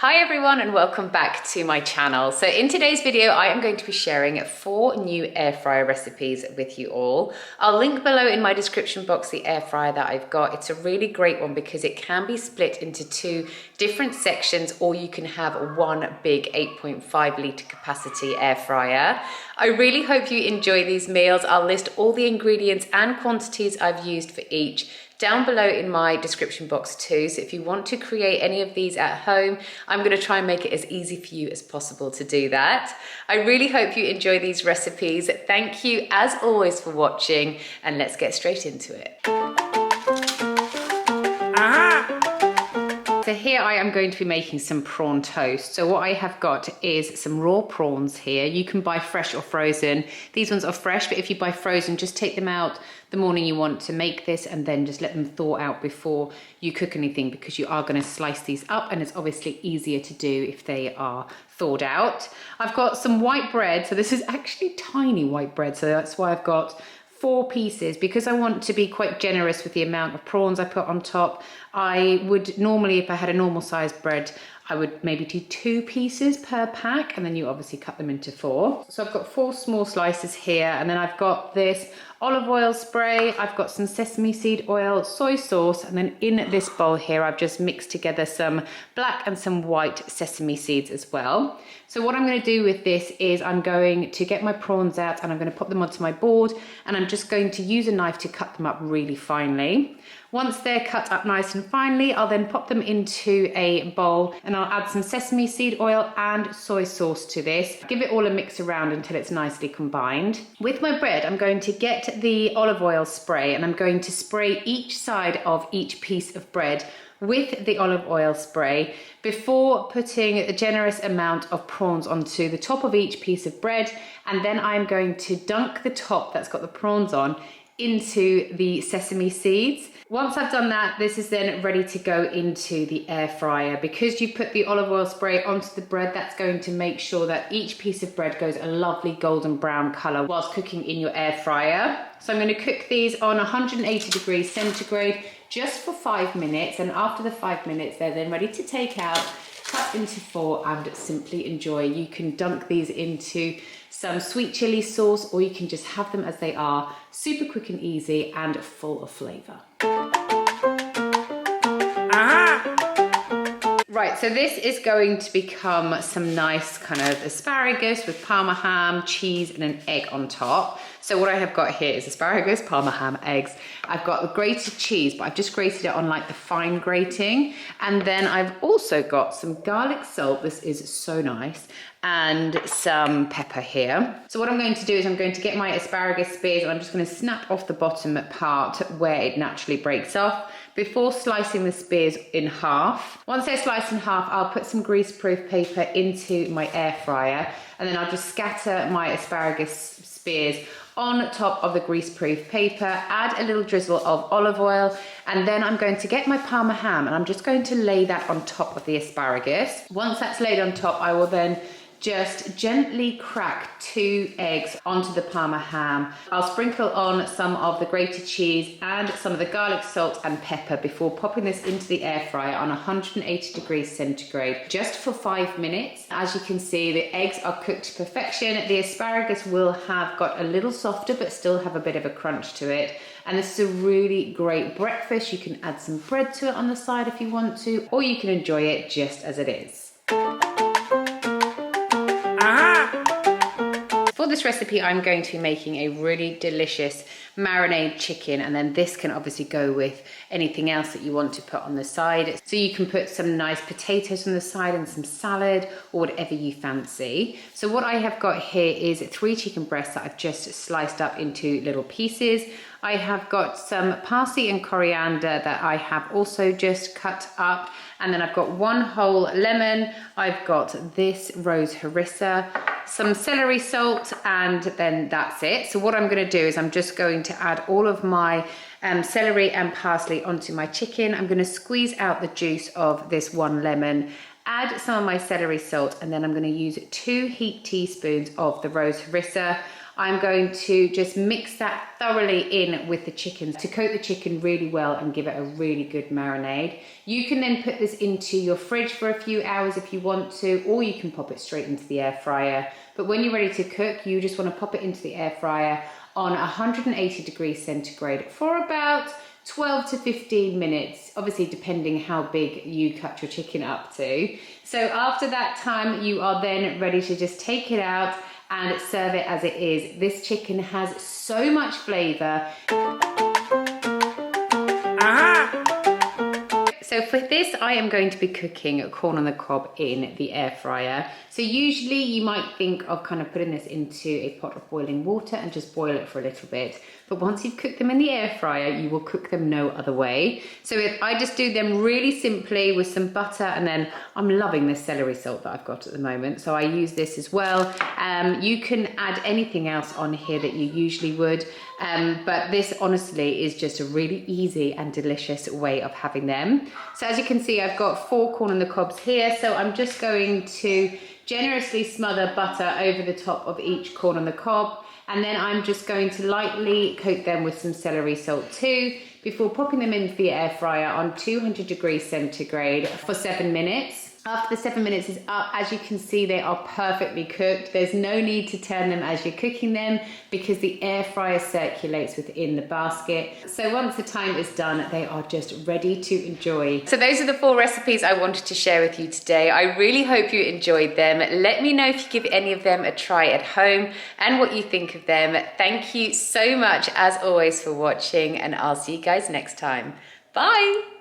Hi everyone and welcome back to my channel. So in today's video, I am going to be sharing 4 new air fryer recipes with you all. I'll link below in my description box the air fryer that I've got. It's a really great one because it can be split into 2 different sections, or you can have one big 8.5 litre capacity air fryer. I really hope you enjoy these meals. I'll list all the ingredients and quantities I've used for each down below in my description box too. So if you want to create any of these at home, I'm going to try and make it as easy for you as possible to do that. I really hope you enjoy these recipes. Thank you as always for watching, and let's get straight into it. So here I am going to be making some prawn toast. So what I have got is some raw prawns here. You can buy fresh or frozen. These ones are fresh, but if you buy frozen, just take them out the morning you want to make this and then just let them thaw out before you cook anything, because you are going to slice these up and it's obviously easier to do if they are thawed out. I've got some white bread. So this is actually tiny white bread. So that's why I've got 4 pieces, because I want to be quite generous with the amount of prawns I put on top. I would normally, if I had a normal sized bread, I would maybe do 2 pieces per pack, and then you obviously cut them into 4. So I've got 4 small slices here, and then I've got this olive oil spray, I've got some sesame seed oil, soy sauce, and then in this bowl here I've just mixed together some black and some white sesame seeds as well. So what I'm going to do with this is I'm going to get my prawns out and I'm going to pop them onto my board, and I'm just going to use a knife to cut them up really finely. Once they're cut up nice and finely, I'll then pop them into a bowl and I'll add some sesame seed oil and soy sauce to this. Give it all a mix around until it's nicely combined. With my bread, I'm going to get the olive oil spray and I'm going to spray each side of each piece of bread with the olive oil spray before putting a generous amount of prawns onto the top of each piece of bread. And then I'm going to dunk the top that's got the prawns on into the sesame seeds. Once I've done that, this is then ready to go into the air fryer. Because you put the olive oil spray onto the bread, that's going to make sure that each piece of bread goes a lovely golden brown color whilst cooking in your air fryer. So I'm going to cook these on 180 degrees centigrade just for 5 minutes, and after the 5 minutes they're then ready to take out, cut into 4 and simply enjoy. You can dunk these into some sweet chili sauce, or you can just have them as they are, super quick and easy and full of flavour. Right, so this is going to become some nice kind of asparagus with Parma ham, cheese and an egg on top. So what I have got here is asparagus, Parma ham, eggs. I've got the grated cheese, but I've just grated it on like the fine grating. And then I've also got some garlic salt. This is so nice. And some pepper here. So what I'm going to do is I'm going to get my asparagus spears and I'm just going to snap off the bottom part where it naturally breaks off before slicing the spears in half. Once they're sliced in half, I'll put some greaseproof paper into my air fryer, and then I'll just scatter my asparagus spears on top of the greaseproof paper, add a little drizzle of olive oil, and then I'm going to get my Parma ham and I'm just going to lay that on top of the asparagus. Once that's laid on top, I will then just gently crack 2 eggs onto the Parma ham. I'll sprinkle on some of the grated cheese and some of the garlic salt and pepper before popping this into the air fryer on 180 degrees centigrade just for 5 minutes. As you can see, the eggs are cooked to perfection. The asparagus will have got a little softer but still have a bit of a crunch to it. And this is a really great breakfast. You can add some bread to it on the side if you want to, or you can enjoy it just as it is. For this recipe, I'm going to be making a really delicious marinade chicken, and then this can obviously go with anything else that you want to put on the side. So you can put some nice potatoes on the side and some salad or whatever you fancy. So what I have got here is 3 chicken breasts that I've just sliced up into little pieces. I have got some parsley and coriander that I have also just cut up. And then I've got 1 whole lemon. I've got this rose harissa, some celery salt, and then that's it. So what I'm going to do is I'm just going to add all of my celery and parsley onto my chicken. I'm going to squeeze out the juice of this 1 lemon, add some of my celery salt, and then I'm going to use 2 heaped teaspoons of the rose harissa. I'm going to just mix that thoroughly in with the chicken to coat the chicken really well and give it a really good marinade. You can then put this into your fridge for a few hours if you want to, or you can pop it straight into the air fryer. But when you're ready to cook, you just want to pop it into the air fryer on 180 degrees centigrade for about 12 to 15 minutes, obviously depending how big you cut your chicken up to. So after that time, you are then ready to just take it out and serve it as it is. This chicken has so much flavour. So for this, I am going to be cooking corn on the cob in the air fryer. So usually you might think of kind of putting this into a pot of boiling water and just boil it for a little bit. But once you've cooked them in the air fryer, you will cook them no other way. So if I just do them really simply with some butter, and then I'm loving this celery salt that I've got at the moment, so I use this as well. You can add anything else on here that you usually would, but this honestly is just a really easy and delicious way of having them. So as you can see, I've got 4 corn on the cobs here, so I'm just going to generously smother butter over the top of each corn on the cob, and then I'm just going to lightly coat them with some celery salt too before popping them into the air fryer on 200 degrees centigrade for 7 minutes. After the 7 minutes is up, as you can see, they are perfectly cooked. There's no need to turn them as you're cooking them because the air fryer circulates within the basket. So once the time is done, they are just ready to enjoy. So those are the 4 recipes I wanted to share with you today. I really hope you enjoyed them. Let me know if you give any of them a try at home and what you think of them. Thank you so much, as always, for watching, and I'll see you guys next time. Bye!